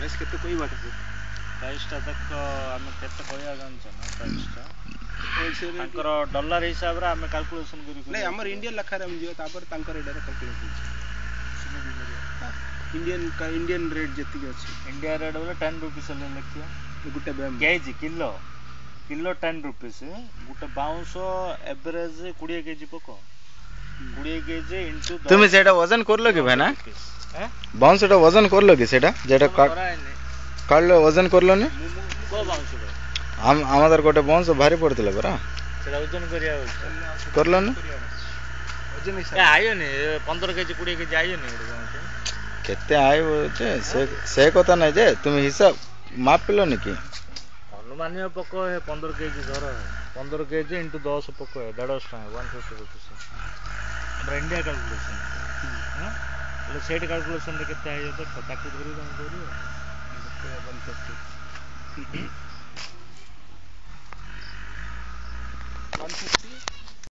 price କେତେ କହିବା କେତେ ପ୍ରାଇସ୍ଟା ଦେଖ ଆମେ କେତେ କହିବା ଜାଣିଛ ନା ପ୍ରାଇସ୍ଟା ତାଙ୍କର ଡଲାର ହିସାବରେ ଆମେ କାଲକୁଲେସନ୍ କରି ନାଇଁ ଆମର ଇଣ୍ଡିଆନ୍ ଲେଖାରେ ଆମେ ଯିବା ତାପରେ ତାଙ୍କର ଏଇଟାରେ କାଲକୁଲେସନ୍ ଇଣ୍ଡିଆନ୍ ରେଟ୍ ଯେତିକି ଅଛି ଇଣ୍ଡିଆ ରେଟ୍ ବୋଲେ 10 rupees ହେଲେ ଲେଖିବା ଗୋଟେ କେଜି କିଲୋ 10 rupees ଗୋଟେ ବାଉଁଶ ଏଭରେଜ 20 କେଜି ପକ 20 କେଜି ଇଣ୍ଟୁ তুমি সেটা ওজন করলো কি ভাই না বাউন্সটা ওজন করলো কি সেটা যেটা কাটলো ওজন করলো না আমাদের গোটে বাউন্স ভারি পড়িଥିଲା পরা সেটা ওজন করিয়া করলো না ওজন আইনি 15 কেজি 20 কেজি আইনি ଗୋଟେ ବାଉଁଶ କେତେ ଆଇବ ଯେ ସେ କଥା ନାହିଁ ଯେ ତୁମେ ହିସାବ ମାପିଲନି କି ଅନୁମାନୀୟ ପକ 15 କେଜି ଧର 15 କେଜି ଇଣ୍ଟୁ 10 ପକ 150 ଟଙ୍କା 150 rupees ଆମର ଇଣ୍ଡିଆ କାଲକୁଲେସନ୍ ହେଲେ ସେଇଠି କାଲକୁଲେସନ୍ରେ କେତେ ଆଇବ ଦେଖ ତାକୁ ଧରି ତମେ କରିବ 150